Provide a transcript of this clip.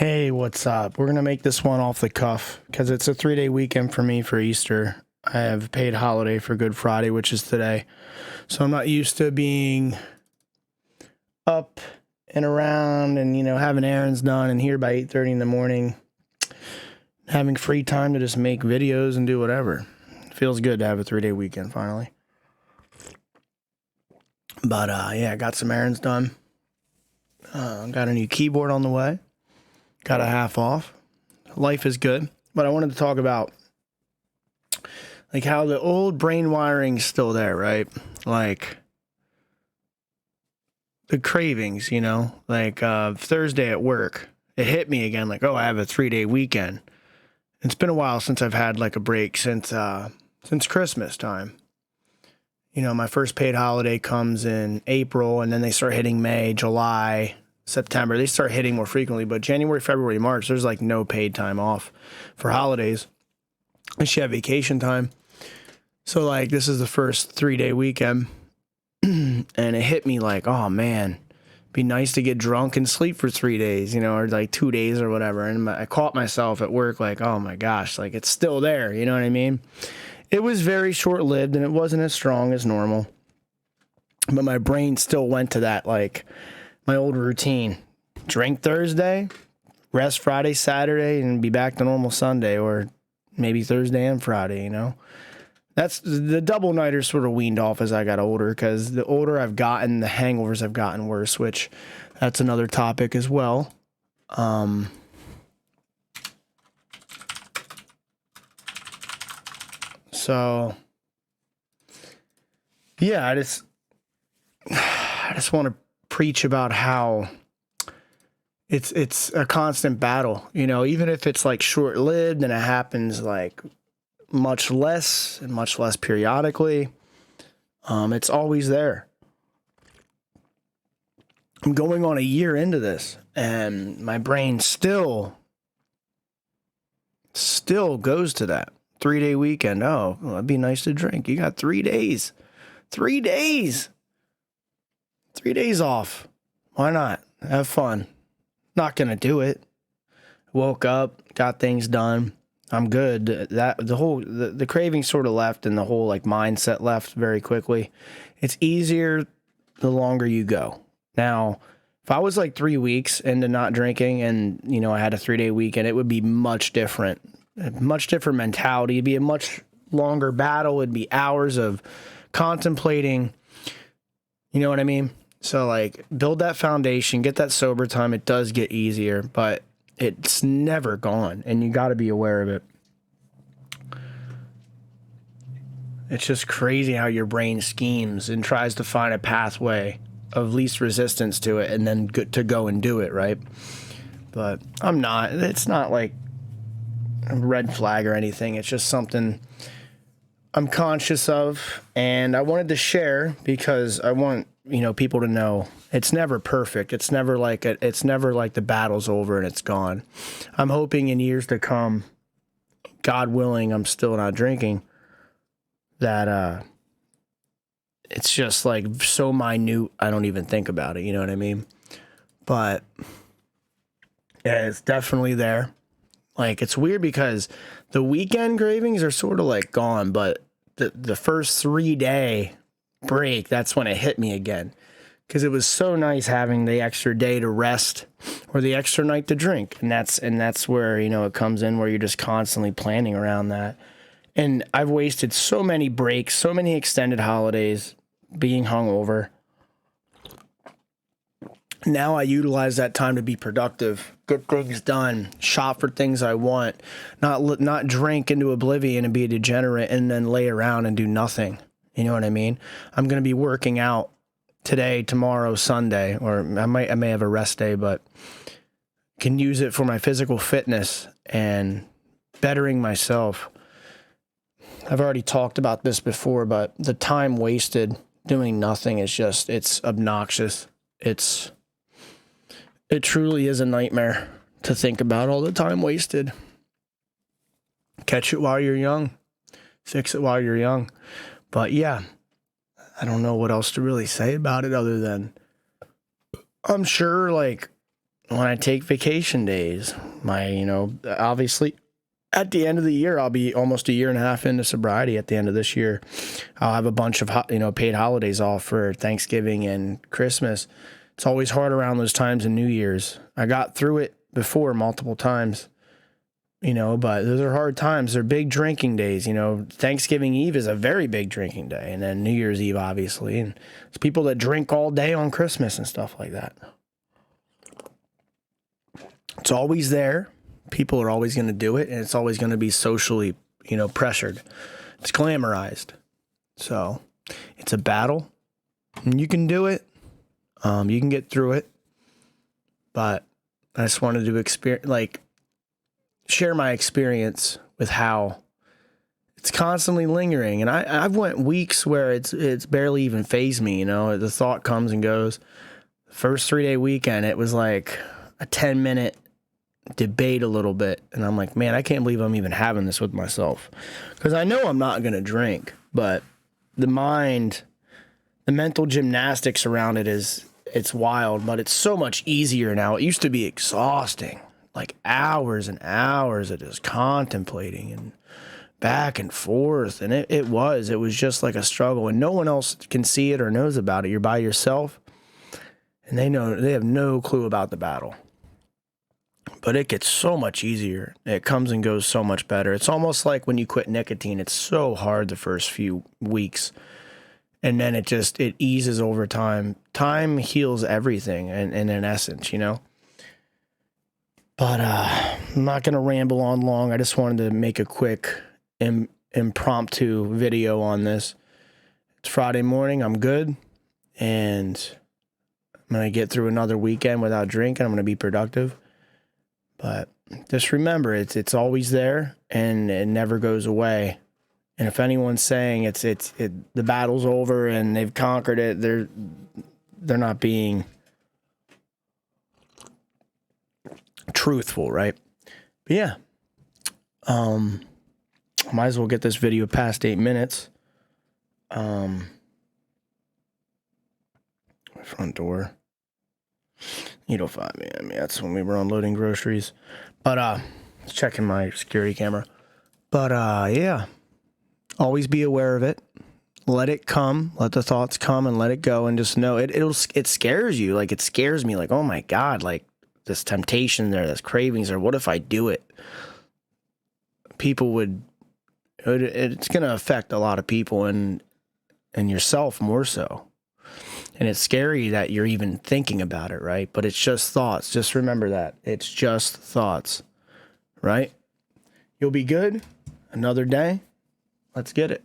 Hey, what's up? We're going to make this one off the cuff because it's a 3-day weekend for me for Easter. I have a paid holiday for Good Friday, which is today. So I'm not used to being up and around and, having errands done and here by 8:30 in the morning, having free time to just make videos and do whatever. It feels good to have a 3-day weekend finally. But, I got some errands done. Got a new keyboard on the way. Got a half off. Life is good. But I wanted to talk about how the old brain wiring's still there, right? Like the cravings, Thursday at work, it hit me again, I have a 3-day weekend. It's been a while since I've had a break since Christmas time. My first paid holiday comes in April, and then they start hitting May, July, September. They start hitting more frequently, but January, February, March, there's no paid time off for holidays. I should have vacation time. So this is the first 3-day weekend, and it hit me oh man, it'd be nice to get drunk and sleep for 3 days, or 2 days or whatever. And I caught myself at work oh my gosh, it's still there. You know what I mean? It was very short-lived and it wasn't as strong as normal, but my brain still went to that, my old routine. Drink Thursday, rest Friday, Saturday, and be back to normal Sunday, or maybe Thursday and Friday, That's the double nighters sort of weaned off as I got older, because the older I've gotten, the hangovers have gotten worse, which that's another topic as well. So yeah, I just want to preach about how it's a constant battle, even if it's short-lived and it happens much less periodically. It's always there. I'm going on a year into this, and my brain still goes to that 3-day weekend. Oh, well, it'd be nice to drink. You got 3 days. 3 days. 3 days off. Why not? Have fun. Not gonna do it. Woke up, got things done. I'm good. That the craving sort of left, and the whole mindset left very quickly. It's easier the longer you go. Now, if I was 3 weeks into not drinking and I had a 3-day weekend, it would be much different. A much different mentality. It'd be a much longer battle. It'd be hours of contemplating. You know what I mean? So build that foundation, get that sober time. It does get easier, but it's never gone, and you got to be aware of it. It's just crazy how your brain schemes and tries to find a pathway of least resistance to it, and then to go and do it, right? But I'm not. It's not a red flag or anything. It's just something I'm conscious of, and I wanted to share because I want people to know it's never perfect. It's never it's never the battle's over and it's gone. I'm hoping in years to come, God willing, I'm still not drinking, that it's just so minute I don't even think about it. You know what I mean? But yeah, it's definitely there. It's weird because the weekend cravings are sort of gone, but the first 3-day break, that's when it hit me again, because it was so nice having the extra day to rest or the extra night to drink, and that's where it comes in, where you're just constantly planning around that. And I've wasted so many breaks, so many extended holidays being hungover. Now I utilize that time to be productive, get things done, shop for things I want, not drink into oblivion and be a degenerate and then lay around and do nothing. You know what I mean? I'm going to be working out today, tomorrow, Sunday, or I may have a rest day, but can use it for my physical fitness and bettering myself. I've already talked about this before, but the time wasted doing nothing is it's obnoxious. It truly is a nightmare to think about all the time wasted. Catch it while you're young. Fix it while you're young. But yeah, I don't know what else to really say about it other than I'm sure when I take vacation days, obviously at the end of the year, I'll be almost a year and a half into sobriety at the end of this year. I'll have a bunch of, paid holidays off for Thanksgiving and Christmas. It's always hard around those times and New Year's. I got through it before multiple times, but those are hard times. They're big drinking days. Thanksgiving Eve is a very big drinking day. And then New Year's Eve, obviously. And it's people that drink all day on Christmas and stuff like that. It's always there. People are always going to do it, and it's always going to be socially, pressured. It's glamorized. So it's a battle. And you can do it. You can get through it. But I just wanted to share my experience with how it's constantly lingering. And I've went weeks where it's barely even fazed me. The thought comes and goes. The first 3-day weekend, it was like a 10-minute debate a little bit, and I'm like, man, I can't believe I'm even having this with myself, because I know I'm not gonna drink, but the mental gymnastics around it's wild. But it's so much easier now. It used to be exhausting, like hours and hours of just contemplating and back and forth, and it was just like a struggle, and no one else can see it or knows about it. You're by yourself, and they have no clue about the battle. But it gets so much easier. It comes and goes so much better. It's almost like when you quit nicotine, it's so hard the first few weeks. And then it eases over time. Time heals everything, and in essence, But I'm not going to ramble on long. I just wanted to make a quick impromptu video on this. It's Friday morning. I'm good. And I'm going to get through another weekend without drinking. I'm going to be productive. But just remember, it's always there, and it never goes away. And if anyone's saying the battle's over and they've conquered it, they're not being truthful, right? But yeah, might as well get this video past 8 minutes. Front door. 8:05, man. That's when we were unloading groceries. But checking my security camera. But yeah, always be aware of it. Let it come. Let the thoughts come and let it go, and just know it scares you. Like, it scares me. Like, oh my God, like this temptation there, this cravings, or what if I do it? It's going to affect a lot of people, and yourself more so. And it's scary that you're even thinking about it, right? But it's just thoughts. Just remember that. It's just thoughts, right? You'll be good. Another day. Let's get it.